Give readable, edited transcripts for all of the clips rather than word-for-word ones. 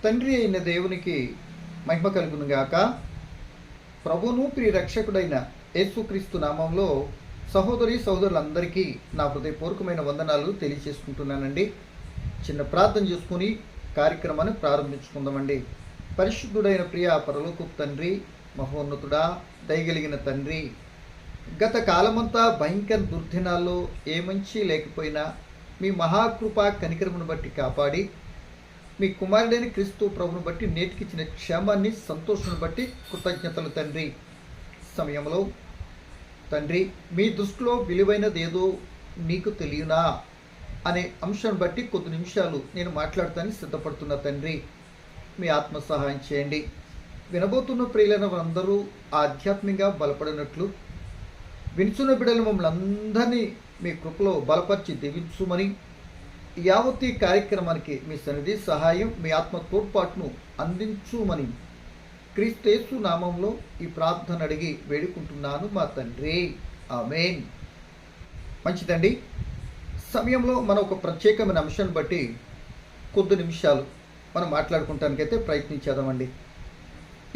తండ్రి అయిన దేవునికి మహిమ కలుగునుగాక. ప్రభువును ప్రియ రక్షకుడైన యేసుక్రీస్తు నామంలో సహోదరి సహోదరులందరికీ నా హృదయపూర్వకమైన వందనాలు తెలియజేసుకుంటున్నానండి. చిన్న ప్రార్థన చేసుకుని కార్యక్రమాన్ని ప్రారంభించుకుందామండి. పరిశుద్ధుడైన ప్రియ పరలోకపు తండ్రి, మహోన్నతుడా, దయగలిగిన తండ్రి, గత కాలమంతా భయంకర దుర్దినాల్లో ఏ మంచి లేకపోయినా మీ మహాకృప కనికరమును బట్టి కాపాడి, మీ కుమారుడైన క్రీస్తు ప్రభువును బట్టి నేటికిచ్చిన క్షేమాన్ని, సంతోషాన్ని బట్టి కృతజ్ఞతలు తండ్రి. సమయంలో తండ్రి, మీ దృష్టిలో విలువైనది ఏదో నీకు తెలియనా అనే అంశాన్ని బట్టి కొద్ది నిమిషాలు నేను మాట్లాడటానికి సిద్ధపడుతున్న తండ్రి, మీ ఆత్మ సహాయం చేయండి. వినబోతున్న ప్రియులైన వారందరూ ఆధ్యాత్మికంగా బలపడినట్లు, వినుచున్న బిడ్డలు మమ్మల్ని అందరినీ మీ కృపలో బలపరిచి దీవించుమని, యావత్ కార్యక్రమానికి మీ సన్నిధి సహాయం, మీ ఆత్మ తోడ్పాటును అందించుమని క్రీస్తు యేసు నామంలో ఈ ప్రార్థన అడిగి వేడుకుంటున్నాను మా తండ్రి, ఆమేన్. మంచిదండి. సమయంలో మనం ఒక ప్రత్యేకమైన అంశాన్ని బట్టి కొద్ది నిమిషాలు మనం మాట్లాడుకుంటానికైతే ప్రయత్నించేద్దామండి.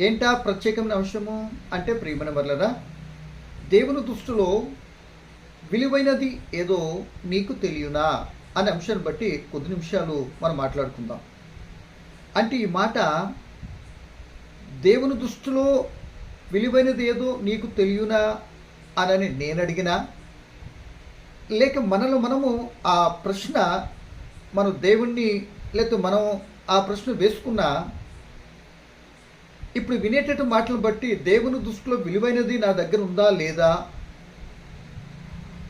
ఏంటా ప్రత్యేకమైన అంశము అంటే, ప్రియమైన వర్లరా, దేవుని దృష్టిలో విలువైనది ఏదో నీకు తెలియనా అనే అంశాన్ని బట్టి కొద్ది నిమిషాలు మనం మాట్లాడుకుందాం. అంటే ఈ మాట దేవుని దృష్టిలో విలువైనది ఏదో నీకు తెలియనా అని నేను అడిగినా, లేక మనము ఆ ప్రశ్న మనం దేవుణ్ణి లేకపోతే మనం ఆ ప్రశ్న వేసుకున్నా, ఇప్పుడు వినేటట్టు మాటలను బట్టి దేవుని దృష్టిలో విలువైనది నా దగ్గర ఉందా లేదా,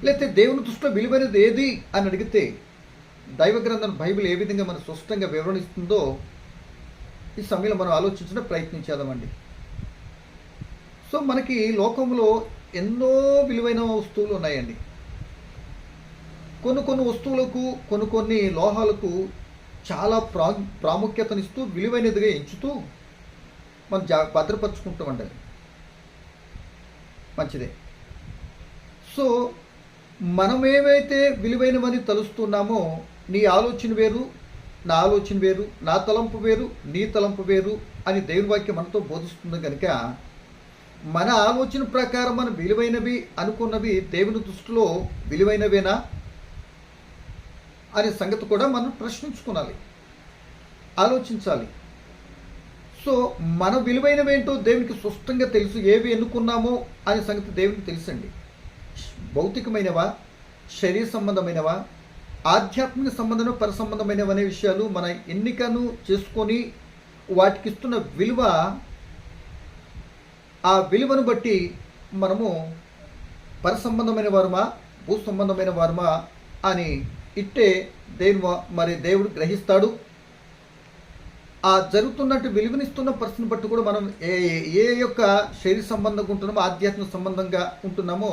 లేకపోతే దేవుని దృష్టిలో విలువైనది ఏది అని అడిగితే దైవ గ్రంథం బైబిల్ ఏ విధంగా మనం స్పష్టంగా వివరణిస్తుందో ఈ సమయంలో మనం ఆలోచించిన ప్రయత్నించేద్దామండి. సో మనకి లోకంలో ఎన్నో విలువైన వస్తువులు ఉన్నాయండి. కొన్ని వస్తువులకు, కొన్ని లోహాలకు చాలా ప్రాముఖ్యతనిస్తూ విలువైనదిగా ఎంచుతూ మనం భద్రపరుచుకుంటామండి. మంచిదే. సో మనం ఏవైతే విలువైనవని తలుస్తున్నామో, నీ ఆలోచన వేరు, నా ఆలోచన వేరు, నా తలంపు వేరు, నీ తలంపు వేరు అని దేవుని వాక్యం మనతో బోధిస్తుంది కనుక, మన ఆలోచన ప్రకారం మనం విలువైనవి అనుకున్నవి దేవుని దృష్టిలో విలువైనవేనా అనే సంగతి కూడా మనం ప్రశ్నించుకోవాలి, ఆలోచించాలి. సో మన విలువైనవేంటో దేవునికి స్పష్టంగా తెలుసు. ఏవి ఎన్నుకున్నామో అనే సంగతి దేవునికి తెలుసండి. భౌతికమైనవా, శరీర సంబంధమైనవా, ఆధ్యాత్మిక సంబంధం, పర సంబంధమైనవి అనే విషయాలు మన ఎన్నికను చేసుకొని వాటికి ఇస్తున్న విలువ, ఆ విలువను బట్టి మనము పర సంబంధమైన వారమా, భూ సంబంధమైన వారమా అని ఇట్టే దేవుడు గ్రహిస్తాడు. ఆ జరుగుతున్నట్టు విలువనిస్తున్న పరిస్థితిని బట్టి కూడా మనం ఏ యొక్క శరీర సంబంధంగా ఉంటున్నామో, ఆధ్యాత్మిక సంబంధంగా ఉంటున్నామో,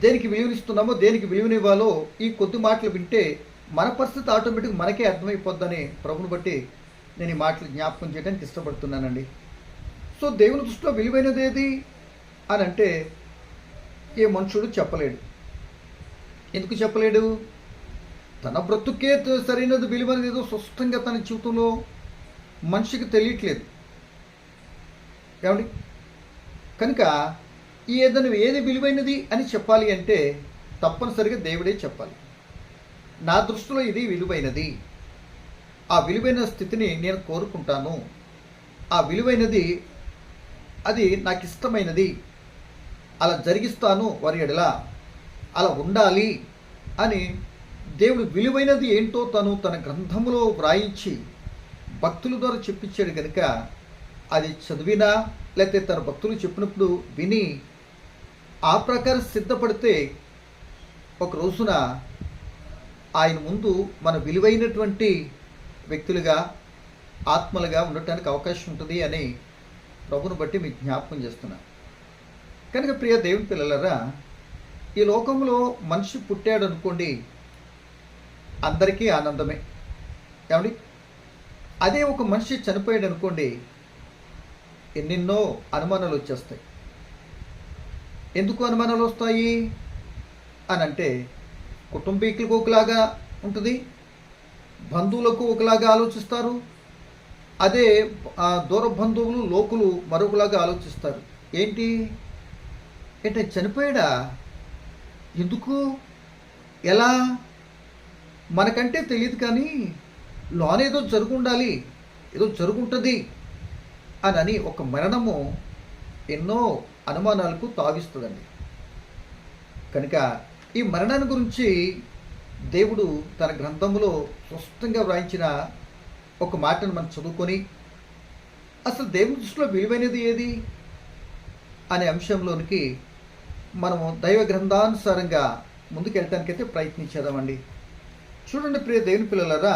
దేనికి విలువనిస్తున్నామో, దేనికి విలువనివ్వాలో ఈ కొద్ది మాటలు వింటే మన పరిస్థితి ఆటోమేటిక్గా మనకే అర్థమైపోద్దని ప్రభుని బట్టి నేను ఈ మాటలు జ్ఞాపకం చేయడానికి ఇష్టపడుతున్నానండి. సో దేవుని దృష్టిలో విలువైనది ఏది అని అంటే ఏ మనుషుడు చెప్పలేడు. ఎందుకు చెప్పలేడు? తన బ్రతుకే సరైనది, విలువైనది ఏదో స్పష్టంగా తన జీవితంలో మనిషికి తెలియట్లేదు ఏమండి. కనుక ఏది విలువైనది అని చెప్పాలి అంటే తప్పనిసరిగా దేవుడే చెప్పాలి. నా దృష్టిలో ఇది విలువైనది, ఆ విలువైన స్థితిని నేను కోరుకుంటాను, ఆ విలువైనది అది నాకు ఇష్టమైనది, అలా జరిగిస్తాను, వారి ఎడలా అలా ఉండాలి అని దేవుడు విలువైనది ఏంటో తన గ్రంథములో వ్రాయించి భక్తుల ద్వారా చెప్పించాడు కనుక, అది చదివినా లేకపోతే తన భక్తులు చెప్పినప్పుడు విని ఆ ప్రకారం సిద్ధపడితే ఒక రోజున ఆయన ముందు మన విలువైనటువంటి వ్యక్తులుగా, ఆత్మలుగా ఉండటానికి అవకాశం ఉంటుంది అని ప్రభుని బట్టి మీకు జ్ఞాపకం చేస్తున్నా. కనుక ప్రియ దేవుని పిల్లలరా, ఈ లోకంలో మనిషి పుట్టాడు అనుకోండి, అందరికీ ఆనందమే ఏమండి. అదే ఒక మనిషి చనిపోయాడు అనుకోండి, ఎన్నెన్నో అనుమానాలు వచ్చేస్తాయి. ఎందుకు అనుమానాలు వస్తాయి అని అంటే, కుటుంబీకులకు ఒకలాగా ఉంటుంది, బంధువులకు ఒకలాగా ఆలోచిస్తారు. అదే దూర బంధువులు లోకులు మరొకలాగా ఆలోచిస్తారు. ఏంటి అంటే చనిపోయాడా, ఎందుకు, ఎలా, మనకంటే తెలియదు కానీ లోనేదో జరుగుండాలి, ఏదో జరుగుంటుంది అని ఒక మరణము ఎన్నో అనుమానాలకు తావిస్తుందండి. కనుక ఈ మరణాన్ని గురించి దేవుడు తన గ్రంథంలో స్పష్టంగా వ్రాయించిన ఒక మాటను మనం చదువుకొని అసలు దేవుని దృష్టిలో విలువైనది ఏది అనే అంశంలోనికి మనము దైవ గ్రంథానుసారంగా ముందుకెళ్ళటానికైతే ప్రయత్నించేద్దామండి. చూడండి ప్రియ దేవుని పిల్లలారా,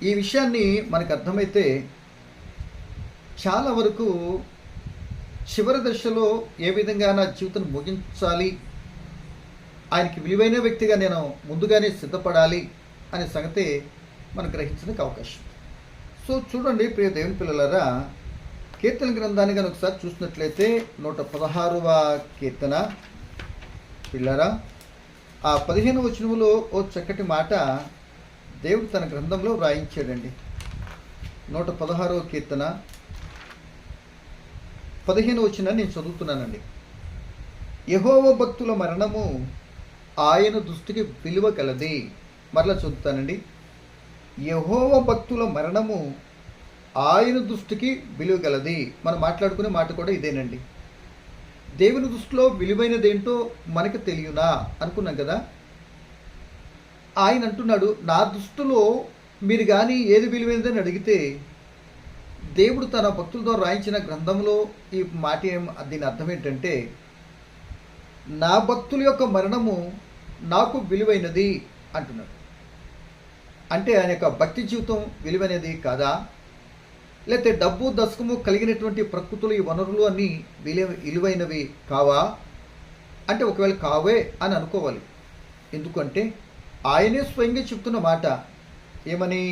ఈ విషయాన్ని మనకు అర్థమైతే చాలా వరకు చివరి దశలో ఏ విధంగా నా జీవితం ముగించాలి, ఆయనకి విలువైన వ్యక్తిగా నేను ముందుగానే సిద్ధపడాలి అనే సంగతి మనం గ్రహించడానికి అవకాశం. సో చూడండి ప్రియ దేవుని పిల్లలారా, కీర్తన గ్రంథాన్ని కనుక ఒకసారి చూసినట్లయితే 116వ కీర్తన పిల్లరా, ఆ 15వ వచనములో ఓ చక్కటి మాట దేవుడు తన గ్రంథంలో వ్రాయించాడండి. 116వ కీర్తన 15వ వచనం నేను చదువుతున్నానండి. యెహోవా భక్తుల మరణము ఆయన దృష్టికి విలువ కలది. మరలా చదువుతానండి. యెహోవా భక్తుల మరణము ఆయన దృష్టికి విలువ కలది. మనం మాట్లాడుకునే మాట కూడా ఇదేనండి. దేవుని దృష్టిలో విలువైనదేంటో మనకు తెలియనా అనుకున్నాం కదా. ఆయన అంటున్నాడు, నా దృష్టిలో మీరు కానీ ఏది విలువైనదని అడిగితే దేవుడు తన భక్తులతో రాయించిన గ్రంథంలో ఈ మాట దీని అర్థం ఏంటంటే, నా భక్తుల యొక్క మరణము నాకు విలువైనది అంటున్నాడు. అంటే ఆయన యొక్క భక్తి జీవితం విలువైనది కాదా, లేకపోతే డబ్బు దశకము కలిగినటువంటి ప్రకృతులు ఈ వనరులు అన్నీ విలువైనవి కావా అంటే ఒకవేళ కావే అని అనుకోవాలి. ఎందుకంటే ఆయనే స్వయంగా చెప్తున్న మాట ఏమని,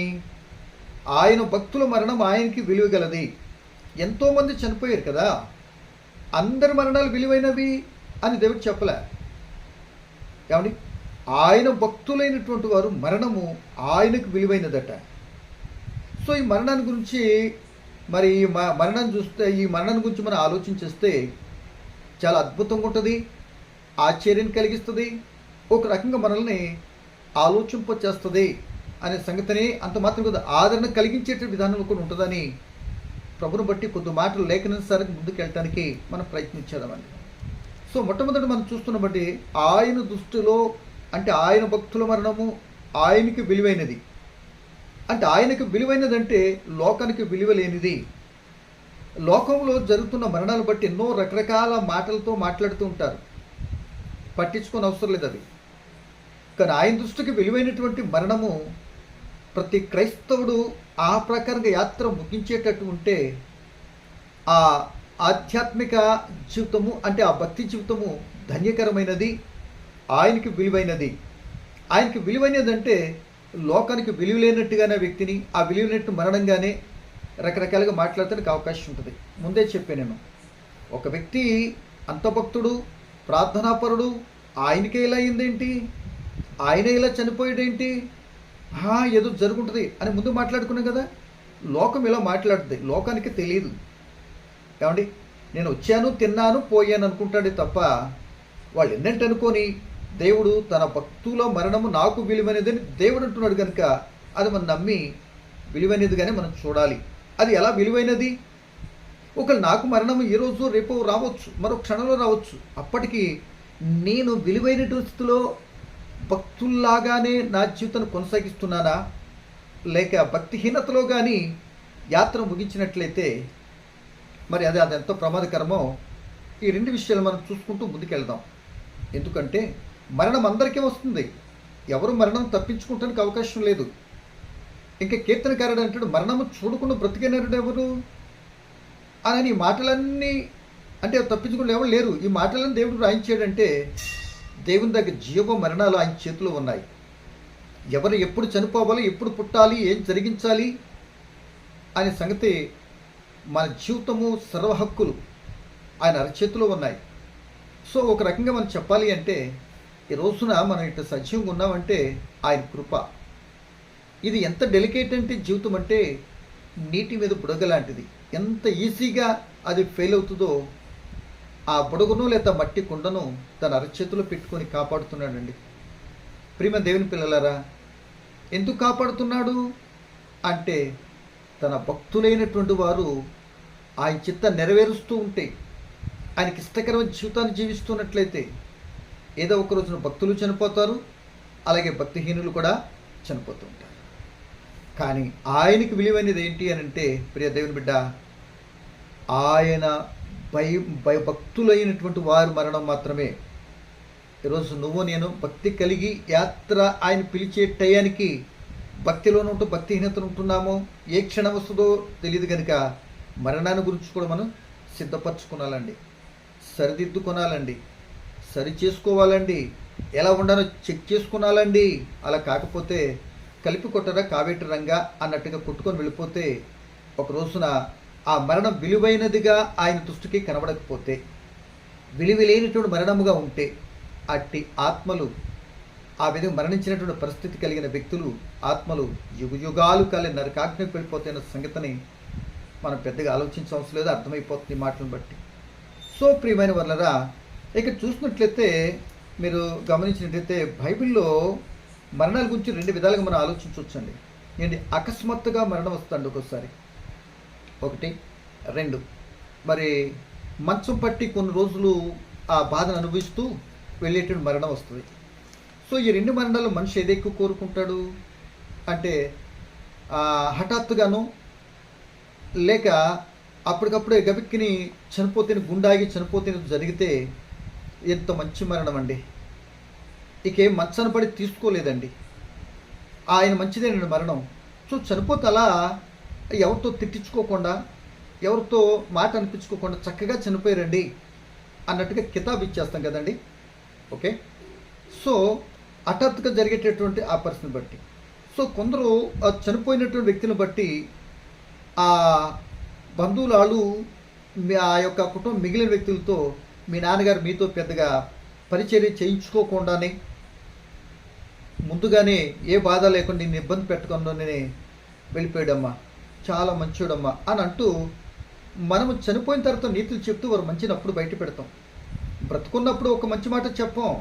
ఆయన భక్తుల మరణం ఆయనకి విలువ గలది. ఎంతోమంది చనిపోయారు కదా, అందరి మరణాలు విలువైనవి అని దేవుడు చెప్పలే. ఏమండి, ఆయన భక్తులైనటువంటి వారు మరణము ఆయనకు విలువైనదట. సో ఈ మరణాన్ని గురించి మరి మరణాన్ని చూస్తే, ఈ మరణాన్ని గురించి మనం ఆలోచించేస్తే చాలా అద్భుతంగా ఉంటుంది, ఆశ్చర్యం కలిగిస్తుంది, ఒక రకంగా మనల్ని ఆలోచింపచేస్తుంది అనే సంగతిని అంత మాత్రం కదా ఆదరణ కలిగించేట విధానంలో కూడా ఉంటుందని ప్రభుని బట్టి కొద్ది మాటలు లేఖనానుసారంగా ముందుకు వెళ్ళటానికి మనం ప్రయత్నించేదామండి. సో మొట్టమొదటి మనం చూస్తున్న బట్టి ఆయన దృష్టిలో అంటే ఆయన భక్తుల మరణము ఆయనకి విలువైనది. అంటే ఆయనకు విలువైనదంటే లోకానికి విలువ లేనిది. లోకంలో జరుగుతున్న మరణాలు బట్టి ఎన్నో రకరకాల మాటలతో మాట్లాడుతూ ఉంటారు, పట్టించుకొని అవసరం లేదు అది. కానీ ఆయన దృష్టికి విలువైనటువంటి మరణము ప్రతి క్రైస్తవుడు ఆ ప్రకారంగా యాత్ర ముగించేటట్టు ఉంటే ఆ ఆధ్యాత్మిక జీవితము అంటే ఆ భక్తి జీవితము ధన్యకరమైనది, ఆయనకి విలువైనది. ఆయనకి విలువైనది అంటే లోకానికి విలువ లేనట్టుగానే వ్యక్తిని ఆ విలువైనట్టు మరణంగానే రకరకాలుగా మాట్లాడటానికి అవకాశం ఉంటుంది. ముందే చెప్పాను నేను, ఒక వ్యక్తి అంత భక్తుడు ప్రార్థనాపరుడు ఆయనకే ఇలా అయిందేంటి, ఆయన ఇలా చనిపోయాడేంటి, ఏదో జరుగుంటుంది అని ముందు మాట్లాడుకున్నాం కదా. లోకం ఇలా మాట్లాడుతుంది, లోకానికి తెలియదు. ఏమండి, నేను వచ్చాను తిన్నాను పోయాను అనుకుంటాడే తప్ప వాళ్ళు ఎన్నంటే అనుకొని దేవుడు తన భక్తుల మరణము నాకు విలువైనదని దేవుడు అంటున్నాడు కనుక అది మనం నమ్మి విలువైనదిగానే మనం చూడాలి. అది ఎలా విలువైనది, ఒకవేళ నాకు మరణము ఈరోజు రేపు రావచ్చు, మరో క్షణంలో రావచ్చు. అప్పటికి నేను విలువైన స్థితిలో భక్తుల్లాగానే నా జీవితాన్ని కొనసాగిస్తున్నానా, లేక భక్తిహీనతలో కానీ యాత్ర ముగించినట్లయితే మరి అది ఎంతో ప్రమాదకరమో ఈ రెండు విషయాలు మనం చూసుకుంటూ ముందుకెళ్దాం. ఎందుకంటే మరణం అందరికీ వస్తుంది, ఎవరు మరణం తప్పించుకోవటానికి అవకాశం లేదు. ఇంకా కీర్తనకారుడు అంటాడు, మరణము చూడకుండా బ్రతికినారు ఎవరు అని. ఈ మాటలన్నీ అంటే తప్పించుకుని ఎవరు లేరు. ఈ మాటలను దేవుడు రాయించాడంటే దేవుని దగ్గర జీవ మరణాలు ఆయన చేతిలో ఉన్నాయి. ఎవరు ఎప్పుడు చనిపోవాలి, ఎప్పుడు పుట్టాలి, ఏం జరిగించాలి అనే సంగతి మన జీవితము సర్వ హక్కులు ఆయన అరచేతిలో ఉన్నాయి. సో ఒక రకంగా మనం చెప్పాలి అంటే ఈ రోజున మనం ఇట్లా సజీవంగా ఉన్నామంటే ఆయన కృప. ఇది ఎంత డెలికేట్ అంటే జీవితం అంటే నీటి మీద బుడగ లాంటిది. ఎంత ఈజీగా అది ఫెయిల్ అవుతుందో ఆ బుడగను లేదా మట్టి కుండను తన అరచేతిలో పెట్టుకొని కాపాడుతున్నాడండి. ప్రియమైన దేవుని పిల్లలారా, ఎందుకు కాపాడుతున్నాడు అంటే తన భక్తులైనటువంటి వారు ఆయన చిత్త నెరవేరుస్తూ ఉంటే, ఆయనకి ఇష్టకరమైన జీవితాన్ని జీవిస్తున్నట్లయితే ఏదో ఒక రోజున భక్తులు చనిపోతారు, అలాగే భక్తిహీనులు కూడా చనిపోతూ ఉంటారు. కానీ ఆయనకి విలువైనది ఏంటి అని అంటే, ప్రియ దేవుని బిడ్డ, ఆయన భక్తులైనటువంటి వారి మరణం మాత్రమే. ఈరోజు నువ్వు నేను భక్తి కలిగి యాత్ర ఆయన పిలిచే టయానికి భక్తిలోనే ఉంటూ భక్తిహీనతను ఉంటున్నామో, ఏ క్షణం వస్తుందో తెలియదు కనుక మరణాన్ని గురించి కూడా మనం సిద్ధపరచుకోవాలండి, సరిదిద్దుకోవాలండి, సరి చేసుకోవాలండి, ఎలా ఉండాలో చెక్ చేసుకోవాలండి. అలా కాకపోతే కలిపి కొట్టరా కావేటి రంగా అన్నట్టుగా కొట్టుకొని వెళ్ళిపోతే ఒక రోజున ఆ మరణం విలువైనదిగా ఆయన దృష్టికి కనబడకపోతే, విలువలేనటువంటి మరణముగా ఉంటే అట్టి ఆత్మలు, ఆ విధంగా మరణించినటువంటి పరిస్థితి కలిగిన వ్యక్తులు ఆత్మలు యుగయుగాలు కాలే నరకాగ్నికి వెళ్ళిపోతున్న సంగతిని మనం పెద్దగా ఆలోచించవలసిన లేదు, అర్థమైపోతుంది ఈ మాటలను బట్టి. సో ప్రియమైన వాళ్ళరా, ఇక్కడ చూసినట్లయితే మీరు గమనించినట్లయితే బైబిల్లో మరణాల గురించి రెండు విధాలుగా మనం ఆలోచించవచ్చండి. ఏంటి, అకస్మాత్తుగా మరణం వస్తుంది ఒక్కోసారి, ఒకటి. రెండు, మరి మంచం పట్టి కొన్ని రోజులు ఆ బాధను అనుభవిస్తూ వెళ్ళేటువంటి మరణం వస్తుంది. సో ఈ రెండు మరణాలు మనిషి ఏది ఎక్కువ కోరుకుంటాడు అంటే, హఠాత్తుగాను లేక అప్పటికప్పుడే గబిక్కిని చనిపోతే, గుండాగి చనిపోతే జరిగితే ఎంత మంచి మరణం అండి. ఇకేం మంచాన పడి తీసుకోలేదండి, ఆయన మంచిదేనండి మరణం. సో చనిపోతే అలా ఎవరితో తిట్టించుకోకుండా, ఎవరితో మాట అనిపించుకోకుండా చక్కగా చనిపోయారండి అన్నట్టుగా కితాబు ఇచ్చేస్తాం కదండి. ఓకే, సో హఠాత్తుగా జరిగేటటువంటి ఆ పరిస్థితిని బట్టి, సో కొందరు చనిపోయినటువంటి వ్యక్తిని బట్టి ఆ బంధువులు ఆ యొక్క కుటుంబం మిగిలిన వ్యక్తులతో, మీ నాన్నగారు మీతో పెద్దగా పరిచర్య చేయించుకోకుండానే ముందుగానే ఏ బాధ లేకుండా నిన్ను ఇబ్బంది పెట్టకుండానే వెళ్ళిపోయాడమ్మా, చాలా మంచోడమ్మా అని అంటూ మనము చనిపోయిన తర్వాత నీతులు చెప్తూ వారు మంచిని అప్పుడు బయట పెడతాం. బ్రతుకున్నప్పుడు ఒక మంచి మాట చెప్పం.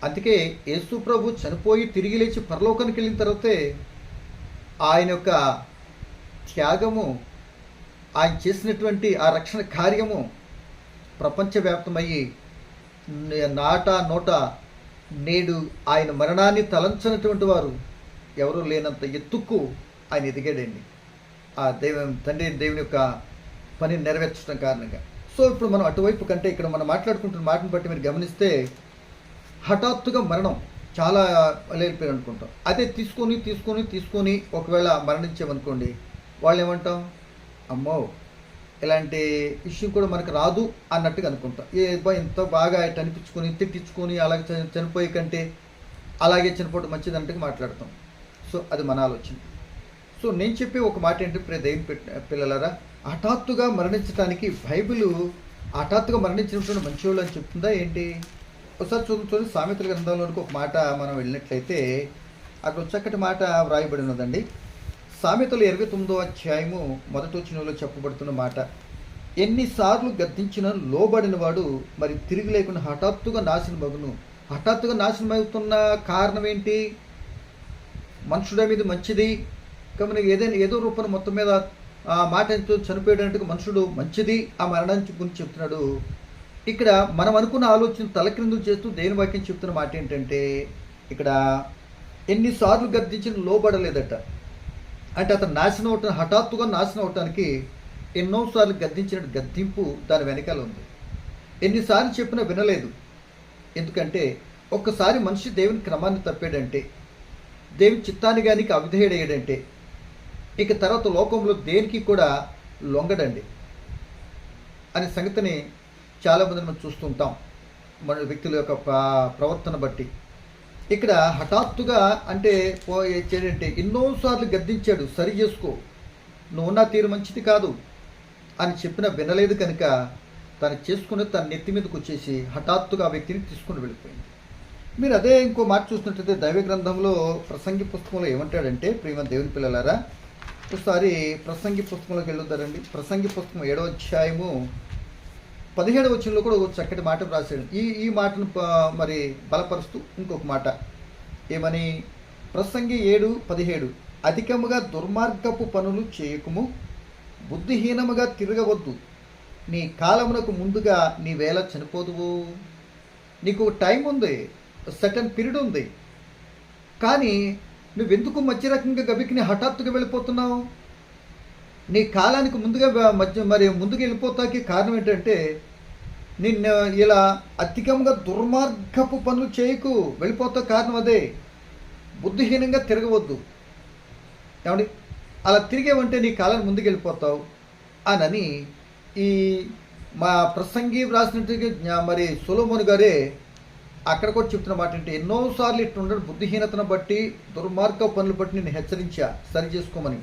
అందుకే యేసు ప్రభు చనిపోయి తిరిగి లేచి పరలోకానికి వెళ్ళిన తర్వాతే ఆయన యొక్క త్యాగము, ఆయన చేసినటువంటి ఆ రక్షణ కార్యము ప్రపంచవ్యాప్తమయ్యి నోట నేడు ఆయన మరణాన్ని తలంచనటువంటి వారు ఎవరూ లేనంత ఎత్తుకు ఆయన ఎదిగాడండి, ఆ దేవుని యొక్క పని నెరవేర్చడం కారణంగా. సో ఇప్పుడు మనం అటువైపు కంటే ఇక్కడ మనం మాట్లాడుకుంటున్న మాటను బట్టి మీరు గమనిస్తే, హఠాత్తుగా మరణం చాలా లేలిపోయారు అనుకుంటాం. అదే తీసుకొని ఒకవేళ మరణించామనుకోండి, వాళ్ళు ఏమంటాం, అమ్మో ఇలాంటి విషయం కూడా మనకు రాదు అన్నట్టుగా అనుకుంటాం. ఎంతో బాగా ఇటు అనిపించుకొని తిట్టించుకొని అలాగే చనిపోయే కంటే అలాగే చనిపోవడం మంచిది అన్నట్టుగా మాట్లాడతాం. సో అది మన ఆలోచన. సో నేను చెప్పే ఒక మాట ఏంటంటే, దేవుని పిల్లలారా, హఠాత్తుగా మరణించడానికి బైబిల్ హఠాత్తుగా మరణించినటువంటి మంచివాళ్ళు అని చెప్తుందా ఏంటి? ఒకసారి చూడండి, సామెతల గ్రంథంలోనికి ఒక మాట మనం వెళ్ళినట్లయితే అక్కడ చక్కటి మాట వ్రాయబడి ఉన్నదండి. సామెతలు 29వ అధ్యాయము 1వ వచనంలో చెప్పబడుతున్న మాట, ఎన్నిసార్లు గద్దించిన లోబడిన వాడు మరి తిరిగి లేకుండా హఠాత్తుగా నాశనమగును. హఠాత్తుగా నాశనమవుతున్న కారణం ఏంటి? మనుషుడి మీద మంచిది కాబట్టి ఏదో రూపంలో మొత్తం మీద ఆ మాట చనిపోయేటట్టుగా మనుషుడు మంచిది ఆ మరణాన్ని గురించి చెప్తున్నాడు. ఇక్కడ మనం అనుకున్న ఆలోచన తలక్రిందులు చేస్తూ దేవుని వాక్యం చెప్తున్న మాట ఏంటంటే, ఇక్కడ ఎన్నిసార్లు గద్దించిన లోబడలేదట. అంటే అతను నాశనం అవటం, హఠాత్తుగా నాశనం అవటానికి ఎన్నోసార్లు గద్దించిన గద్దింపు దాని వెనకాల ఉంది. ఎన్నిసార్లు చెప్పినా వినలేదు. ఎందుకంటే ఒక్కసారి మనిషి దేవుని క్రమాన్ని తప్పాడంటే, దేవుని చిత్తాన్ని కానీ అవిధేయుడయ్యాడంటే ఇక తర్వాత లోకంలో దేనికి కూడా లొంగడండి అనే సంగతిని చాలామంది మనం చూస్తుంటాం మన వ్యక్తుల యొక్క ప్రవర్తన బట్టి. ఇక్కడ హఠాత్తుగా అంటే ఏంటంటే ఎన్నోసార్లు గద్దించాడు, సరి చేసుకో, నువ్వు ఉన్న తీరు మంచిది కాదు అని చెప్పినా వినలేదు కనుక తను చేసుకుని తన నెత్తి మీదకి వచ్చేసి హఠాత్తుగా ఆ వ్యక్తిని తీసుకుని వెళ్ళిపోయింది. మీరు అదే ఇంకో మాట చూసినట్లయితే దైవ గ్రంథంలో ప్రసంగి పుస్తకంలో ఏమంటాడంటే ప్రియమ దేవుని పిల్లలారా, ఒకసారి ప్రసంగి పుస్తకంలోకి వెళ్ళొద్దారండి. ప్రసంగి పుస్తకం 7వ అధ్యాయము 17వ వచనంలో కూడా ఒక చక్కటి మాట రాశాడు. ఈ మాటను మరి బలపరుస్తూ ఇంకొక మాట ఏమని, ప్రసంగి 7:17, అధికముగా దుర్మార్గపు పనులు చేయకుము, బుద్ధిహీనముగా తిరగవద్దు, నీ కాలమునకు ముందుగా నీ వేళ చనిపోదువు. నీకు టైం ఉంది, సర్టన్ పీరియడ్ ఉంది, కానీ నువ్వెందుకు మధ్య రకంగా గబికిని హఠాత్తుగా వెళ్ళిపోతున్నావు? నీ కాలానికి ముందుగా ముందుకు వెళ్ళిపోతాకి కారణం ఏంటంటే, నిన్ను ఇలా అధికంగా దుర్మార్గపు పనులు చేయకు, వెళ్ళిపోతా కారణం అదే. బుద్ధిహీనంగా తిరగవద్దు. ఏమండి, అలా తిరిగేవంటే నీ కాలాన్ని ముందుకు వెళ్ళిపోతావు అని ఈ మా ప్రసంగి రాసినట్టుగా మరి సొలొమోను గారే అక్కడ కూడా చెప్తున్న మాట అంటే, ఎన్నోసార్లు ఇట్లుండడు బుద్ధిహీనతను బట్టి దుర్మార్గ పనులు బట్టి నేను హెచ్చరించా, సరి చేసుకోమని.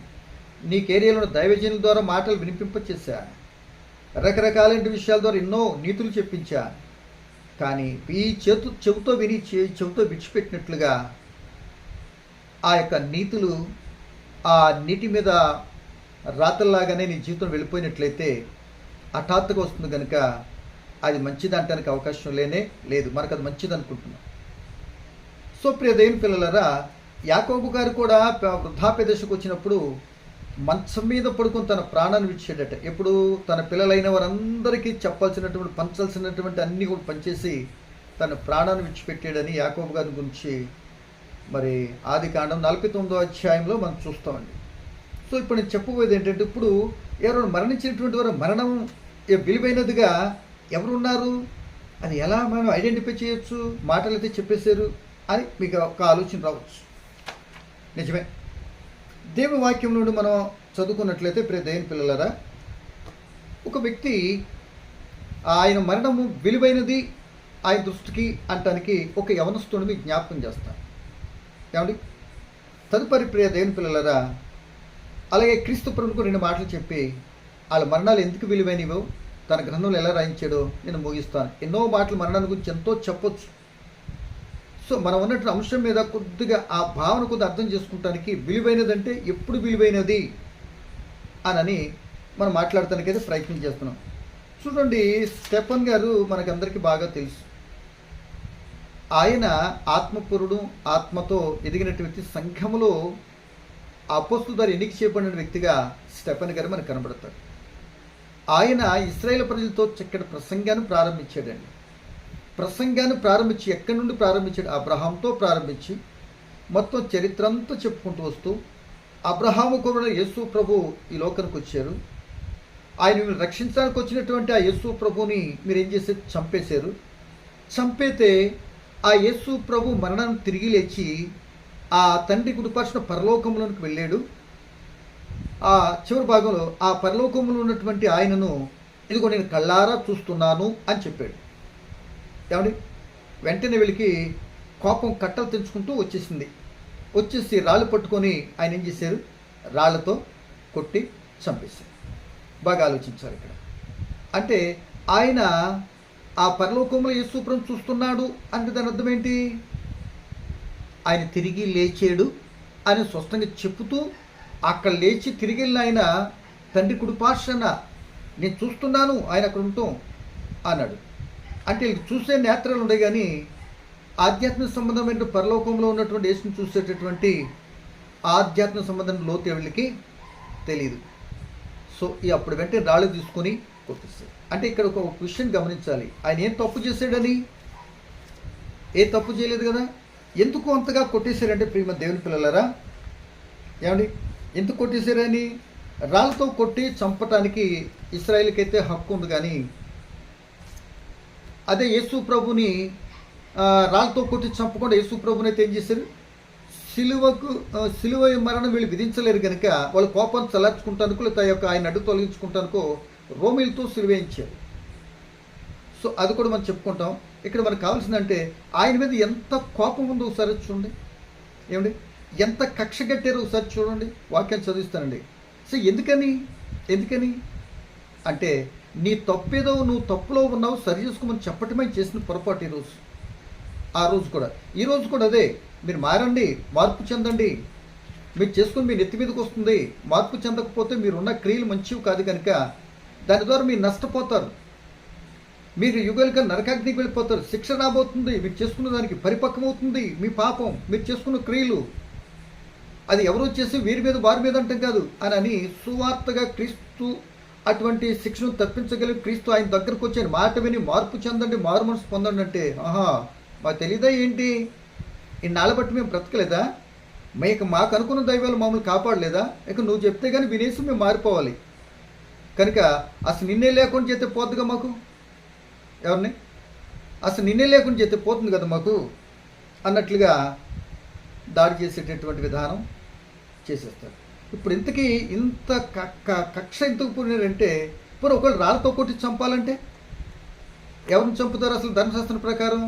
నీకు ఏరియాలో దైవజనుల ద్వారా మాటలు వినిపింపచేశా, రకరకాలైన విషయాల ద్వారా ఎన్నో నీతులు చెప్పించా, కానీ ఈ చెవుతో విని చెవుతో విడిచిపెట్టినట్లుగా ఆ యొక్క నీతులు ఆ నీటి మీద రాతల్లాగానే నీ జీవితం వెళ్ళిపోయినట్లయితే హఠాత్తుగా వస్తుంది కనుక అది మంచిది అంటానికి అవకాశం లేదు. మనకు అది మంచిది అనుకుంటున్నాం. సో ప్రియ దేవుని పిల్లలారా, యాకోబు గారు కూడా వృద్ధాప్య దశకు వచ్చినప్పుడు మంచం మీద పడుకొని తన ప్రాణాన్ని విడిచాడట. ఎప్పుడు తన పిల్లలైన వారందరికీ చెప్పాల్సినటువంటి పంచాల్సినటువంటి అన్నీ కూడా పనిచేసి తన ప్రాణాన్ని విడిచిపెట్టాడని యాకోబు గారి గురించి మరి ఆదికాండం 49వ అధ్యాయంలో మనం చూస్తామండి. సో ఇప్పుడు నేను చెప్పబోయేది ఏంటంటే, ఇప్పుడు ఎవరు మరణించినటువంటి వారు మరణం విలువైనదిగా ఎవరున్నారు, అది ఎలా మనం ఐడెంటిఫై చేయొచ్చు, మాటలు అయితే చెప్పేశారు అని మీకు ఒక ఆలోచన రావచ్చు. నిజమే, దేవుని వాక్యం నుండి మనం చదువుకున్నట్లయితే ప్రియ దేవుని పిల్లలారా, ఒక వ్యక్తి ఆయన మరణము విలువైనది ఆయన దృష్టికి అంటానికి ఒక యవనస్తుని మీకు జ్ఞాపకం చేస్తాను. ఏమండి, తదుపరి ప్రియ దేవుని పిల్లలారా, అలాగే క్రీస్తు ప్రభువుకు 2 మాటలు చెప్పి వాళ్ళ మరణాలు ఎందుకు విలువైనవో తన గ్రంథంలో ఎలా రాయించాడో నేను ముగిస్తాను. ఎన్నో మాటలు మరణాన్ని గురించి ఎంతో చెప్పొచ్చు. సో మనం ఉన్నటువంటి అంశం మీద కొద్దిగా ఆ భావన కొద్దిగా అర్థం చేసుకుంటానికి, విలువైనదంటే ఎప్పుడు విలువైనది అని మనం మాట్లాడటానికైతే ప్రయత్నం చేస్తున్నాం. చూడండి, స్టెఫన్ గారు మనకందరికీ బాగా తెలుసు. ఆయన ఆత్మపురుడు, ఆత్మతో ఎదిగినటువంటి వ్యక్తి. సంఘములో అపోస్తలుల ద్వారా ఎన్నిక చేయబడిన వ్యక్తిగా స్టెఫన్ గారు మనకు కనబడతారు. ఆయన ఇశ్రాయేలు ప్రజలతో చక్కటి ప్రసంగాన్ని ప్రారంభించాడండి. ప్రసంగాన్ని ప్రారంభించి ఎక్కడి నుండి ప్రారంభించాడు? అబ్రహాంతో ప్రారంభించి మొత్తం చరిత్ర అంతా చెప్పుకుంటూ వస్తూ, అబ్రహాము కూడా యేసు ప్రభు ఈ లోకానికి వచ్చారు, ఆయన రక్షించడానికి వచ్చినటువంటి ఆ యేసు ప్రభుని మీరు ఏం చేసి చంపేశారు. చంపేతే ఆ యేసు ప్రభు మరణాన్ని తిరిగి లేచి ఆ తండ్రి కుడిపార్శ్వన పరలోకంలోనికి వెళ్ళాడు. ఆ చివరి భాగంలో ఆ పరలోకంలో ఉన్నటువంటి ఆయనను ఇదిగో నేను కళ్ళారా చూస్తున్నాను అని చెప్పాడు. ఏమండి, వెంటనే వీళ్ళకి కోపం కట్టలు తెంచుకుంటూ వచ్చేసి రాళ్ళు పట్టుకొని ఆయన ఏం చేశారు? రాళ్లతో కొట్టి చంపేశారు. బాగా ఆలోచించారు ఇక్కడ. అంటే ఆయన ఆ పరలోకంలో యేసు ప్రభువును చూస్తున్నాడు అంటే దాని అర్థం ఏంటి? ఆయన తిరిగి లేచాడు అని స్పష్టంగా చెప్పుతూ అక్కడ లేచి తిరిగి వెళ్ళిన ఆయన తండ్రి కుడిపార్శ్వన నేను చూస్తున్నాను, ఆయన అక్కడ ఉంటాం అన్నాడు. అంటే చూసే నేత్రాలు ఉండే కానీ ఆధ్యాత్మిక సంబంధమైన పరలోకంలో ఉన్నటువంటి యేసుని చూసేటటువంటి ఆధ్యాత్మిక సంబంధం లోతు వీళ్ళకి తెలియదు. సో అప్పుడు వెంటనే రాళ్ళు తీసుకొని కొట్టేస్తాడు. అంటే ఇక్కడ ఒక విషయం గమనించాలి. ఆయన ఏం తప్పు చేశాడని? ఏ తప్పు చేయలేదు కదా. ఎందుకు అంతగా కొట్టేశారంటే ప్రియమ దేవుని పిల్లలారా, ఏమండి, ఎందుకు కొట్టేశారని? రాళ్ళతో కొట్టి చంపటానికి ఇశ్రాయేలుకి అయితే హక్కు ఉంది, కానీ అదే యేసు ప్రభుని రాళ్ళతో కొట్టి చంపకుండా యేసు ప్రభుని అయితే ఏం చేశారు? సిలువ మరణం వీళ్ళు విధించలేరు కనుక వాళ్ళ కోపాన్ని చల్లార్చుకుంటానుకో లేదా యొక్క ఆయన అడ్డు తొలగించుకుంటానుకో రోమిలతో సిలువేయించారు. సో అది కూడా మనం చెప్పుకుంటాం. ఇక్కడ మనకు కావాల్సిందంటే ఆయన మీద ఎంత కోపం ఉందో ఒకసారి చూడండి. ఏమండి, ఎంత కక్ష కట్టారో ఒకసారి చూడండి. వాక్యాన్ని చదివిస్తానండి. సో ఎందుకని అంటే నీ తప్పేదో, నువ్వు తప్పులో ఉన్నావు, సరి చేసుకోమని చెప్పటమే చేసిన పొరపాటు ఈరోజు. ఆ రోజు కూడా, ఈ రోజు కూడా అదే. మీరు మారండి, మార్పు చెందండి. మీరు చేసుకుని మీ నెత్తి మీదకి వస్తుంది. మార్పు చెందకపోతే మీరున్న క్రియలు మంచివి కాదు కనుక దాని ద్వారా మీరు నష్టపోతారు. మీరు యుగాలుగా నరకాగ్నికి వెళ్ళిపోతారు. శిక్ష రాబోతుంది. మీరు చేసుకున్న దానికి పరిపక్వమవుతుంది మీ పాపం, మీరు చేసుకున్న క్రియలు. అది ఎవరో చేసి వీరి మీద వారి మీద అంటాం కాదు అని సువార్తగా క్రీస్తు అటువంటి శిక్షను తప్పించగలిగి క్రీస్తు ఆయన దగ్గరకు వచ్చాను. మాట విని మార్పు చెందండి, మారు మనసు పొందండి అంటే, ఆహా మాకు తెలీదా ఏంటి? ఇన్నాళ్ళ బట్టి మేము బ్రతకలేదా? మాకు అనుకున్న దైవాలు మమ్మల్ని కాపాడలేదా? ఇక నువ్వు చెప్తే కానీ వినేసి మేము మారిపోవాలి. కనుక అసలు నిన్నే లేకుండా చేస్తే పోతుందిగా మాకు. ఎవరిని? అసలు నిన్నే లేకుండా చేస్తే పోతుంది కదా మాకు అన్నట్లుగా దాడి చేసేటటువంటి విధానం చేసేస్తారు. ఇప్పుడు ఇంతకీ ఇంత కక్ష ఎందుకు పూరినారంటే, ఇప్పుడు ఒకళ్ళు రాళ్ళతో కొట్టి చంపాలంటే ఎవరిని చంపుతారు? అసలు ధర్మశాస్త్రం ప్రకారం,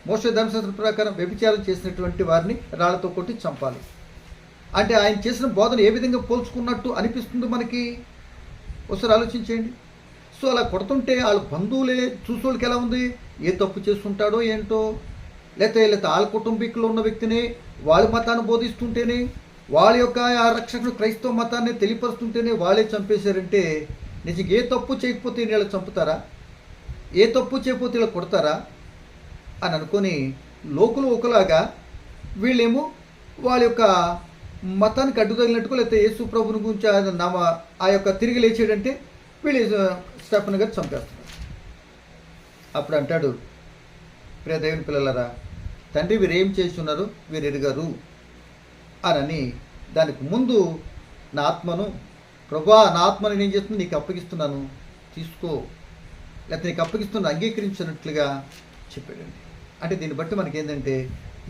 మోషే ధర్మశాస్త్రం ప్రకారం వ్యభిచారం చేసినటువంటి వారిని రాళ్లతో కొట్టి చంపాలి. అంటే ఆయన చేసిన బోధన ఏ విధంగా పోల్చుకున్నట్టు అనిపిస్తుంది మనకి? ఒకసారి ఆలోచించేయండి. సో అలా కొడుతుంటే వాళ్ళ బంధువులే చూసోళ్ళకి ఎలా ఉంది? ఏ తప్పు చేస్తుంటాడో ఏంటో, లేకపోతే వాళ్ళ కుటుంబీకులు ఉన్న వ్యక్తిని వాళ్ళ మతాన్ని బోధిస్తుంటేనే, వాళ్ళ యొక్క ఆ రక్షకుడు క్రైస్తవ మతాన్ని తెలియపరుస్తుంటేనే వాళ్ళే చంపేశారంటే నిజంగా ఏ తప్పు చేయకపోతే వీళ్ళు చంపుతారా? ఏ తప్పు చేయకపోతే వీళ్ళు కొడతారా అని అనుకొని లోకులు ఒకలాగా, వీళ్ళేమో వాళ్ళ యొక్క మతానికి అడ్డు తగిలినట్టుగా, లేకపోతే యేసు ప్రభుని గురించి ఆ యొక్క తిరిగి లేచాడంటే వీళ్ళు స్టెఫన్ గారు చంపేస్తున్నారు. అప్పుడు అంటాడు, ప్రియ దేవుని పిల్లలరా, తండ్రి వీరేం చేస్తున్నారు వీరు ఎరుగరు అని. దానికి ముందు నా ఆత్మను, ప్రభువా నా ఆత్మను నేను చేస్తున్నాను నీకు అప్పగిస్తున్నాను తీసుకో, లేకపోతే నీకు అప్పగిస్తున్నాను అంగీకరించినట్లుగా చెప్పాడండి. అంటే దీన్ని బట్టి మనకేంటంటే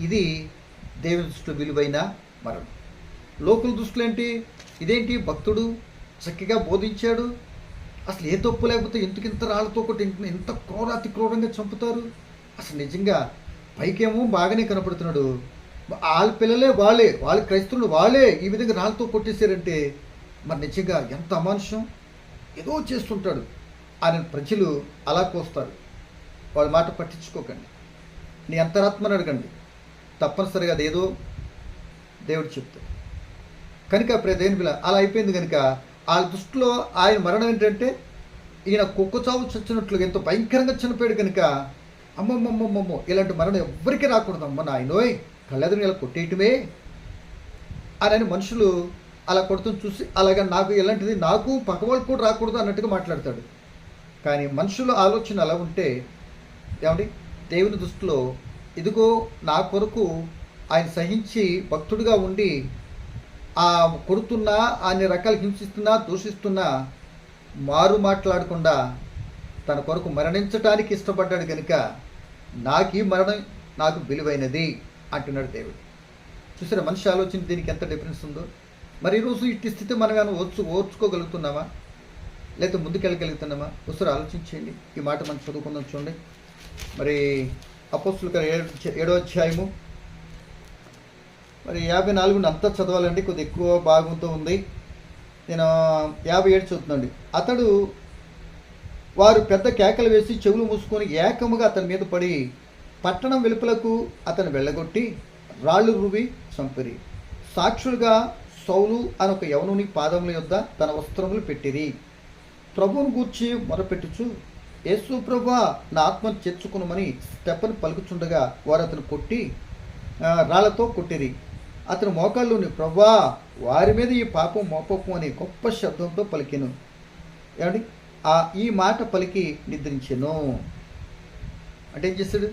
ఇది దేవుని దృష్టిలో విలువైన మరణం. లోకుల దృష్టిలో ఏంటి? ఇదేంటి భక్తుడు చక్కగా బోధించాడు, అసలు ఏ తప్పు లేకపోతే ఇంత రాళ్ళతో కొట్టి ఇంత అతి క్రూరంగా చంపుతారు? అసలు నిజంగా పైకేమో బాగానే కనపడుతున్నాడు, వాళ్ళ పిల్లలే వాళ్ళ క్రైస్తవులు వాళ్ళే ఈ విధంగా రాళ్ళతో కొట్టేశారంటే మరి నిజంగా ఎంత అమానుషం, ఏదో చేస్తుంటాడు అని ప్రజలు అలా కోస్తారు. వాళ్ళ మాట పట్టించుకోకండి, నీ అంతరాత్మని అడగండి, తప్పనిసరిగా అదేదో దేవుడు చెప్తాడు. కనుక దేవుని పిల్ల అలా అయిపోయింది. కనుక వాళ్ళ దృష్టిలో ఆయన మరణం ఏంటంటే ఈయన కుక్క చావు చచ్చినట్లుగా ఎంతో భయంకరంగా చనిపోయాడు. కనుక అమ్మమ్మమ్మమ్మమ్మో ఇలాంటి మరణం ఎవ్వరికీ రాకూడదమ్మ నాయనోయ్, కళ్ళెదురు ఇలా కొట్టేయటమే అని మనుషులు అలా కొడుతుని చూసి, అలాగా నాకు ఎలాంటిది నాకు పక్కవాళ్ళకి కూడా రాకూడదు అన్నట్టుగా మాట్లాడతాడు. కానీ మనుషుల ఆలోచన అలా ఉంటే ఏమండి, దేవుని దృష్టిలో ఇదిగో నా కొరకు ఆయన సహించి భక్తుడిగా ఉండి ఆ కొడుతున్నా, అన్ని రకాలు హింసిస్తున్నా, దూషిస్తున్నా మారు మాట్లాడకుండా తన కొరకు మరణించటానికి ఇష్టపడ్డాడు. కనుక నాకు ఈ మరణం నాకు విలువైనది అంటున్నాడు దేవుడు. చూసారా మనిషి ఆలోచన దీనికి ఎంత డిఫరెన్స్ ఉందో. మరి ఈరోజు ఇట్టి స్థితి మనం ఏమైనా ఓర్చుకోగలుగుతున్నామా, లేకపోతే ముందుకెళ్ళగలుగుతున్నామా? ఒకసారి ఆలోచించండి. ఈ మాట మనం చదువుకుందాం. చూడండి, మరి అపోస్తుల 7వ అధ్యాయము మరి 54 అంతా చదవాలండి, కొద్ది ఎక్కువ భాగంతో ఉంది. నేను 57 చదువుతున్నాండి. అతడు వారు పెద్ద కేకలు వేసి చెవులు మూసుకొని ఏకముగా అతని మీద పడి పట్టణం వెలుపలకు అతను వెళ్ళగొట్టి రాళ్ళు రువి చంపిరి. సాక్షులుగా సౌలు అని ఒక యవనుని పాదముల యొద్ద తన వస్త్రములు పెట్టిరి. ప్రభువును గూర్చి మొరపెట్టుచు, యేసు ప్రభువా నా ఆత్మను చేర్చుకునమని స్టెఫను పలుకుచుండగా వారు అతను కొట్టి రాళ్లతో కొట్టిరి. అతను మోకాళ్ళుని, ప్రభువా వారి మీద ఈ పాపం మోపకం అని గొప్ప శబ్దంతో పలికెను. ఏమండి, ఈ మాట పలికి నిద్రించెను. అంటే ఏం చేశాడు?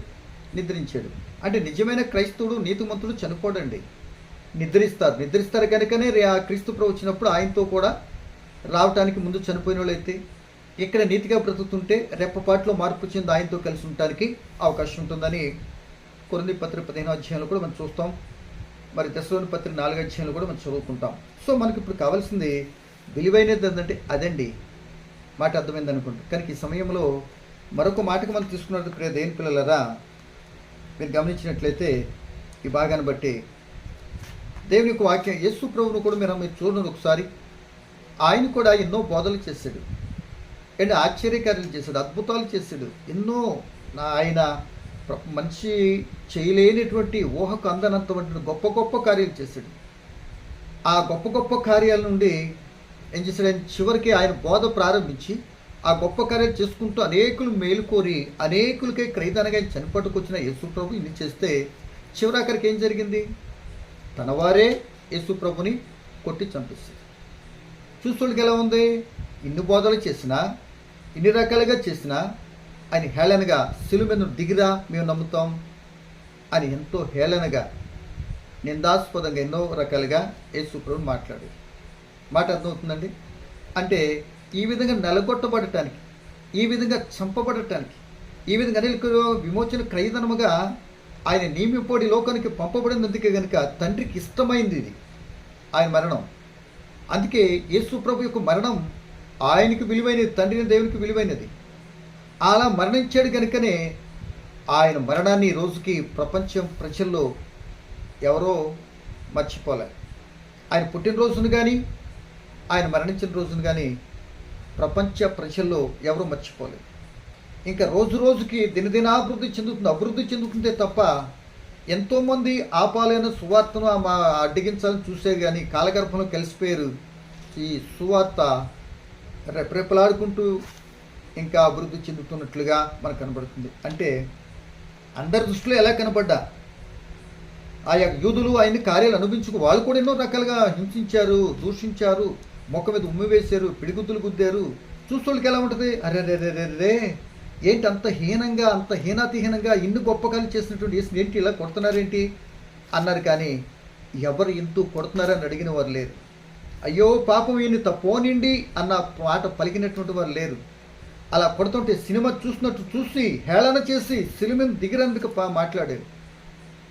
నిద్రించాడు. అంటే నిజమైన క్రైస్తవుడు నీతిమంతుడు చనిపోడండి, నిద్రిస్తారు కనుకనే ఆ క్రీస్తు ప్రభు వచ్చినప్పుడు ఆయనతో కూడా రావటానికి ముందు చనిపోయిన వాళ్ళు అయితే ఇక్కడ నీతిగా బ్రతుకుతుంటే రెప్పపాట్లో మార్పు చెంది ఆయనతో కలిసి ఉండటానికి అవకాశం ఉంటుందని కొరింథీ పత్రిక 15వ అధ్యాయంలో కూడా మనం చూస్తాం. మరి తెస్సలోని పత్రిక 4వ అధ్యాయంలో కూడా మనం చదువుకుంటాం. సో మనకి ఇప్పుడు కావాల్సింది విలువైనది ఏంటంటే అదండి. మాట అర్థమైంది అనుకుంటా. కనుక ఈ సమయంలో మరొక మాటకు మనం తీసుకున్నట్టు ప్రియ దేవుని పిల్లలరా, మీరు గమనించినట్లయితే ఈ భాగాన్ని బట్టి దేవుని యొక్క వాక్యం, యేసు ప్రభువును కూడా మీరు చూడండి ఒకసారి. ఆయన కూడా ఎన్నో బోధలు చేశాడు అండ్ ఆశ్చర్యకార్యాలు చేశాడు, అద్భుతాలు చేశాడు. ఎన్నో ఆయన మనిషి చేయలేనటువంటి ఊహకు అందనంతటువంటి గొప్ప గొప్ప కార్యాలు చేశాడు. ఆ గొప్ప గొప్ప కార్యాల నుండి ఏం చేశాడు? ఆయన చివరికి ఆయన బోధ ప్రారంభించి ఆ గొప్ప కార్యాలు చేసుకుంటూ అనేకులు మేలుకోరి అనేకులకే క్రైదనగా చనిపట్టుకొచ్చిన యేసుప్రభు ఇన్ని చేస్తే చివరాఖరికి ఏం జరిగింది? తన వారే యేసుప్రభుని కొట్టి చంపేస్తారు. చూసుకోళ్ళకి ఎలా ఉంది? ఇన్ని బోధలు చేసినా, ఇన్ని రకాలుగా చేసినా ఆయన హేళనగా శిలువ మీద దిగిరా మేము నమ్ముతాం అని ఎంతో హేళనగా నిందాస్పదంగా ఎన్నో రకాలుగా యేసుప్రభుని మాట అర్థమవుతుందండి. అంటే ఈ విధంగా నెలగొట్టబడటానికి, ఈ విధంగా చంపబడటానికి, ఈ విధంగా అనేక విమోచన క్రయధనముగా ఆయన నియమిపోడి లోకానికి పంపబడినందుకే కనుక తండ్రికి ఇష్టమైంది ఇది ఆయన మరణం. అందుకే యేసుప్రభు యొక్క మరణం ఆయనకి విలువైనది, తండ్రిని దేవునికి విలువైనది. అలా మరణించాడు కనుకనే ఆయన మరణాన్ని ఈ రోజుకి ప్రపంచం ప్రజల్లో ఎవరో మర్చిపోలే. ఆయన పుట్టినరోజును కానీ ఆయన మరణించిన రోజును కానీ ప్రపంచ ప్రజల్లో ఎవరు మర్చిపోలేదు. ఇంకా రోజు రోజుకి దినదినాభివృద్ధి చెందుతుందే తప్ప ఎంతోమంది ఆపాలైన సువార్తను అడ్డగించాలని చూసే కానీ కాలగర్భంలో కలిసిపోయారు. ఈ సువార్త రెపరెపలాడుకుంటూ ఇంకా అభివృద్ధి చెందుతున్నట్లుగా మనకు కనబడుతుంది. అంటే అందరి దృష్టిలో ఎలా కనబడ్డా ఆయా యూదులు ఆయన కార్యాలు అనుభవించుకు వాళ్ళు కూడా ఎన్నో రకాలుగా హింసించారు, దూషించారు, మొక్క మీద ఉమ్మి వేశారు, పిడిగుద్దులు గుద్దారు. చూస్తోళ్ళకి ఎలా ఉంటుంది? అరే ఏంటి అంత హీనంగా, అంత హీనాతిహీనంగా ఇన్ని గొప్ప కార్యాలు చేసినటువంటి యేసుని ఏంటి ఇలా కొడుతున్నారేంటి అన్నారు. కానీ ఎవరు ఎందుకు కొడుతున్నారని అడిగిన వారు లేరు. అయ్యో పాపం ఈయన్ని తప్పోనిండి అన్న మాట పలికినటువంటి వారు లేరు. అలా కొడుతుంటే సినిమా చూసినట్టు చూసి హేళన చేసి సినిమాని దిగినందుకు మాట్లాడారు.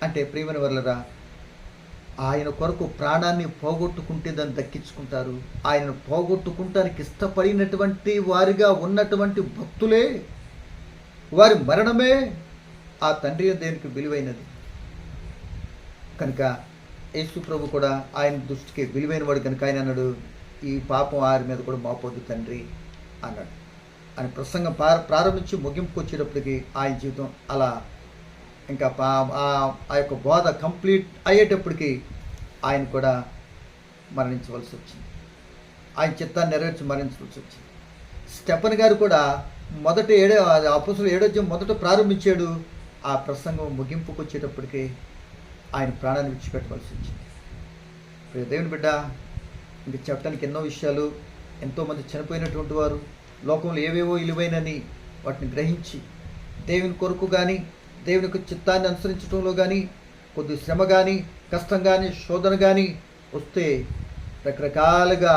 అంటే ప్రియమైన వర్లరా, ఆయన కొరకు ప్రాణాన్ని పోగొట్టుకుంటే దాన్ని దక్కించుకుంటారు. ఆయనను పోగొట్టుకుంటానికి ఇష్టపడినటువంటి వారిగా ఉన్నటువంటి భక్తులే, వారి మరణమే ఆ తండ్రి దేవునికి విలువైనది. కనుక యేసు ప్రభు కూడా ఆయన దృష్టికి విలువైన వాడు కనుక ఆయన అన్నాడు, ఈ పాపం వారి మీద కూడా మోపొద్దు తండ్రి అన్నాడు. ఆయన ప్రసంగం ప్రారంభించి ముగింపుకు వచ్చేటప్పటికి ఆయన జీవితం అలా ఇంకా ఆ యొక్క బోధ కంప్లీట్ అయ్యేటప్పటికి ఆయన కూడా మరణించవలసి వచ్చింది. ఆయన చిత్తాన్ని నెరవేర్చి మరణించవలసి వచ్చింది. స్టెఫన్ గారు కూడా అపోస్తలుల 7వ అధ్యాయం మొదట ప్రారంభించాడు. ఆ ప్రసంగం ముగింపుకు వచ్చేటప్పటికి ఆయన ప్రాణాన్ని విడిచిపెట్టవలసి వచ్చింది. ప్రియ దేవుని బిడ్డ, ఇంక చెప్పడానికి ఎన్నో విషయాలు, ఎంతోమంది చనిపోయినటువంటి వారు లోకంలో ఏవేవో విలువైనని వాటిని గ్రహించి దేవుని కొరకు కానీ దేవుని యొక్క చిత్తాన్ని అనుసరించడంలో కానీ కొద్ది శ్రమ కానీ కష్టం కానీ శోధన కానీ వస్తే రకరకాలుగా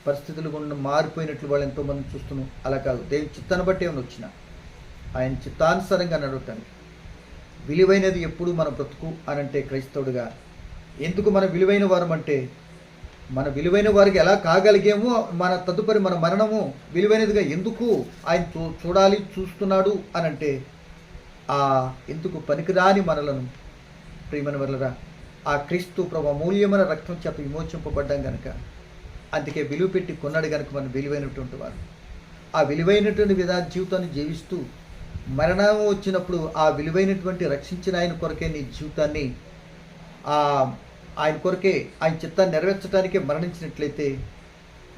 పరిస్థితులు గుండా మారిపోయినట్లు వాళ్ళు ఎంతోమంది చూస్తున్నాం. అలా కాదు, దేవుని చిత్తాన్ని బట్టి ఏమైనా వచ్చినా ఆయన చిత్తానుసారంగా నడవటానికి విలువైనది ఎప్పుడు మన బ్రతుకు అనంటే క్రైస్తవుడిగా ఎందుకు మన విలువైన వారం అంటే మన విలువైన వారికి ఎలా కాగలిగామో మన తదుపరి మన మరణము విలువైనదిగా ఎందుకు ఆయన చూడాలి చూస్తున్నాడు అనంటే ఎందుకు పనికిరాని మనలను ప్రియమైన వర్లరా ఆ క్రీస్తు ప్రభు అమూల్యమైన రక్తం చేత విమోచింపబడ్డాం కనుక అందుకే విలువ పెట్టి కొన్నాడు కనుక మనం విలువైనటువంటి వారు. ఆ విలువైనటువంటి జీవితాన్ని జీవిస్తూ మరణం వచ్చినప్పుడు ఆ విలువైనటువంటి రక్షించిన ఆయన కొరకే నీ జీవితాన్ని ఆయన కొరకే ఆయన చిత్తాన్ని నెరవేర్చడానికే మరణించినట్లయితే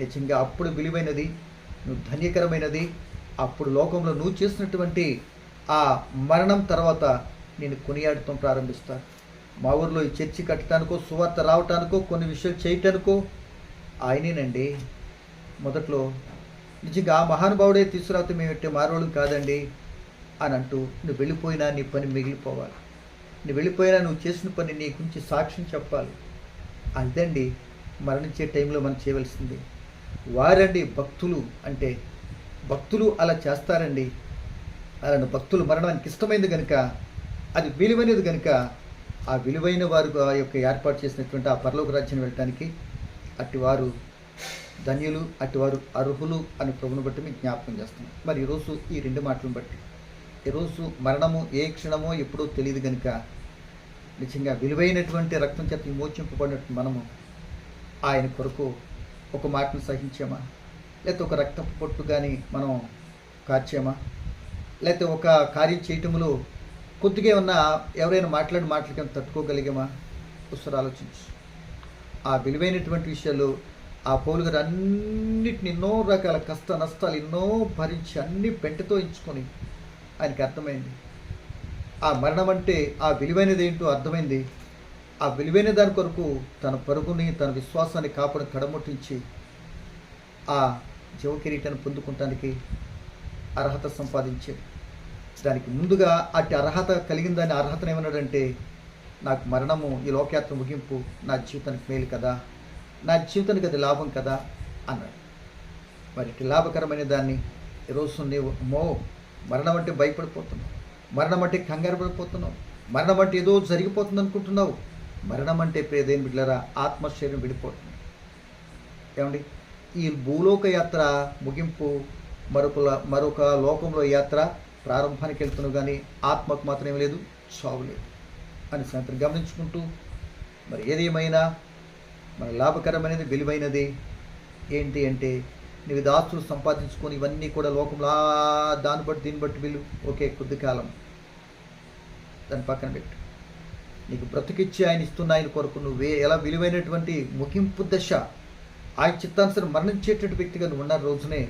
నిజంగా అప్పుడు విలువైనది, నువ్వు ధన్యకరమైనది. అప్పుడు లోకంలో నువ్వు చేసినటువంటి ఆ మరణం తర్వాత నేను కొనియాడటం ప్రారంభిస్తాను. మా ఊర్లో ఈ చర్చి కట్టడానికో సువార్త రావటానికో కొన్ని విషయాలు చేయటానికో ఆయనేనండి. మొదట్లో నిజంగా ఆ మహానుభావుడే తీసుకురావతే మేము ఎట్టే మారోళ్ళు కాదండి అని అంటూ నువ్వు వెళ్ళిపోయినా నీ పని మిగిలిపోవాలి. నువ్వు వెళ్ళిపోయినా నువ్వు చేసిన పని నీ గురించి సాక్ష్యం చెప్పాలి. అదండి మరణించే టైంలో మనం చేయవలసింది. వారండి భక్తులు అంటే భక్తులు అలా చేస్తారండి. అలాంటి భక్తులు మరణానికి ఇష్టమైంది కనుక అది విలువైనది కనుక ఆ విలువైన వారు యొక్క ఏర్పాటు చేసినటువంటి ఆ పరలోక రాజ్యాన్ని వెళ్ళటానికి అట్టివారు ధన్యులు, అట్టివారు అర్హులు అని ప్రభుని బట్టి మీకు జ్ఞాపకం చేస్తున్నాం. మరి ఈరోజు ఈ రెండు మాటలను బట్టి ఈరోజు మరణము ఏ క్షణమో ఎప్పుడో తెలియదు కనుక నిజంగా విలువైనటువంటి రక్తం చేత విమోచింపబడినట్టు మనము ఆయన కొరకు ఒక మాటను సహించామా, లేకపోతే ఒక రక్తపు పొట్టు కానీ మనం కార్చామా, లేకపోతే ఒక కార్యం చేయటంలో కొద్దిగా ఏమన్నా ఎవరైనా మాటలకి తట్టుకోగలిగామా? ఒకసారి ఆలోచించు. ఆ విలువైనటువంటి విషయాలు ఆ పౌలు గారు అన్నిటిని ఎన్నో రకాల కష్ట నష్టాలు ఎన్నో భరించి అన్ని పెంటతో ఎంచుకొని ఆయనకి అర్థమైంది. ఆ మరణం అంటే ఆ విలువైనది ఏంటో అర్థమైంది. ఆ విలువైన దాని కొరకు తన పరుగుని తన విశ్వాసాన్ని కాపాడు కడముట్టించి ఆ జీవ కిరీటాన్ని పొందుకోవటానికి అర్హత సంపాదించాడు. దానికి ముందుగా అట్టి అర్హత కలిగిన దాని అర్హతను ఏమన్నాడంటే, నాకు మరణము ఈ లోకయాత్ర ముగింపు నా జీవితానికి మేలు కదా, నా జీవితానికి అది లాభం కదా అన్నాడు. మరి ఇటు లాభకరమైన దాన్ని ఈరోజు నీవు మరణం అంటే భయపడిపోతున్నావు, మరణం అంటే కంగారు పడిపోతున్నావు, మరణం అంటే ఏదో జరిగిపోతుంది అనుకుంటున్నావు. మరణం అంటే ప్రియదేని బిడ్డలారా ఆత్మశరీరం విడిపోతుంది. ఏమండి, ఈ భూలోక యాత్ర ముగింపు, మరొక లోకంలో యాత్ర ప్రారంభానికి వెళ్తున్నావు, కానీ ఆత్మకు మాత్రం ఏం లేదు, చావు లేదు అని సాయంత్రం గమనించుకుంటూ, మరి ఏదేమైనా మన లాభకరమైనది విలువైనది ఏంటి అంటే, నీవు దాస్తులు సంపాదించుకొని ఇవన్నీ కూడా లోకంలో దాన్ని బట్టి దీన్ని బట్టి విలువ ఓకే కొద్ది కాలం దాన్ని పక్కన పెట్టు. నీకు బ్రతికిచ్చి ఆయన ఇస్తున్న ఆయన కొరకు నువ్వే ఎలా విలువైనటువంటి ముగింపు దశ ఆయన చిత్తానుసారం మరణించేటువంటి వ్యక్తిగా నువ్వు ఉన్న రోజునే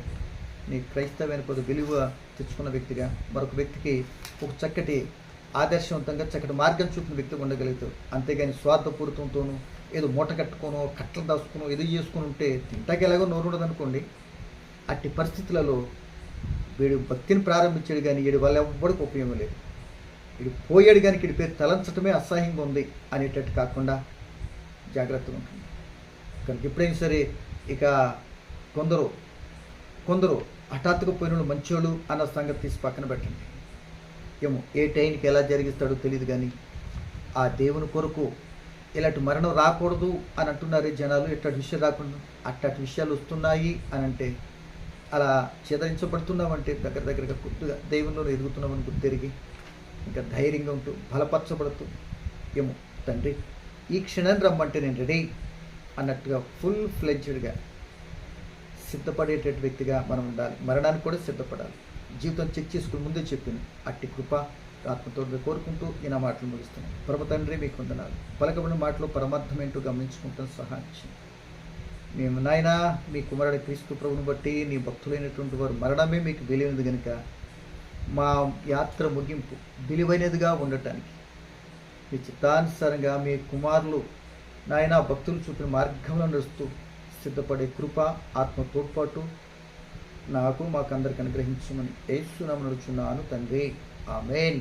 నీ క్రైస్తవానికి కొద్ది విలువ తెచ్చుకున్న వ్యక్తిగా, మరొక వ్యక్తికి ఒక చక్కటి ఆదర్శవంతంగా చక్కటి మార్గం చూపిన వ్యక్తిగా ఉండగలుగుతావు. అంతేగాని స్వార్థపూరితంతోనూ ఏదో మూట కట్టుకోనో కట్టలు దాచుకోనో ఏదో చేసుకుని ఉంటే తింటాకి ఎలాగో నోరు ఉండదు అనుకోండి. అట్టి పరిస్థితులలో వీడు భక్తిని ప్రారంభించాడు కానీ వీడి వల్ల ఎవ్వడికి ఉపయోగం లేదు, వీడు పోయాడు కానీ వీడి పేరు తలంచటమే అసహ్యంగా ఉంది అనేటట్టు కాకుండా జాగ్రత్తగా ఉంటుంది. కనుక ఎప్పుడైనా సరే ఇక కొందరు హఠాత్తుగా పోయిన మంచోళ్ళు అన్న సంగతి తీసి పక్కన పెట్టండి. ఏమో ఏ టైంకి ఎలా జరిగిస్తాడో తెలియదు, కానీ ఆ దేవుని కొరకు ఇలాంటి మరణం రాకూడదు అని అంటున్నారు జనాలు. ఇట్లాంటి విషయాలు రాకుండా అట్లాంటి విషయాలు వస్తున్నాయి అని అంటే, అలా చెదరించబడుతున్నామంటే దగ్గరగా కొద్దిగా దేవునిలో ఎదుగుతున్నామని గుర్తెరిగి ఇంకా ధైర్యంగా ఉంటూ బలపరచబడుతూ, ఏమో తండ్రి ఈ క్షణాన్ని రమ్మంటే నేను రెడీ అన్నట్టుగా ఫుల్ ఫ్లెడ్జ్డ్గా సిద్ధపడేటటువంటి వ్యక్తిగా మనం ఉండాలి. మరణానికి కూడా సిద్ధపడాలి. జీవితం చెక్ చేసుకుని ముందే చెప్పింది. అట్టి కృప ఆత్మతో కోరుకుంటూ నేను ఆ మాటలు ముగిస్తున్నాను. ప్రభు తండ్రి మీకు వందనాలు. పలకబడిన మాటలో పరమార్థం ఏంటో గమనించుకుంటాను సహాయం చేయండి. మేము నాయన మీ కుమారుడు క్రీస్తు ప్రభుని బట్టి నీ భక్తులైనటువంటి వారు మరణమే మీకు విలువైనది కనుక మా యాత్ర ముగింపు విలువైనదిగా ఉండటానికి మీ చిత్తానుసారంగా మీ కుమారులు నాయన భక్తులు చూపిన మార్గంలో నడుస్తూ సిద్ధపడే కృప ఆత్మ తోడ్పాటు నాకు మాకందరికి అనుగ్రహించమని యేసు నామమున అడుగుచున్నాను తండ్రి. ఆమేన్.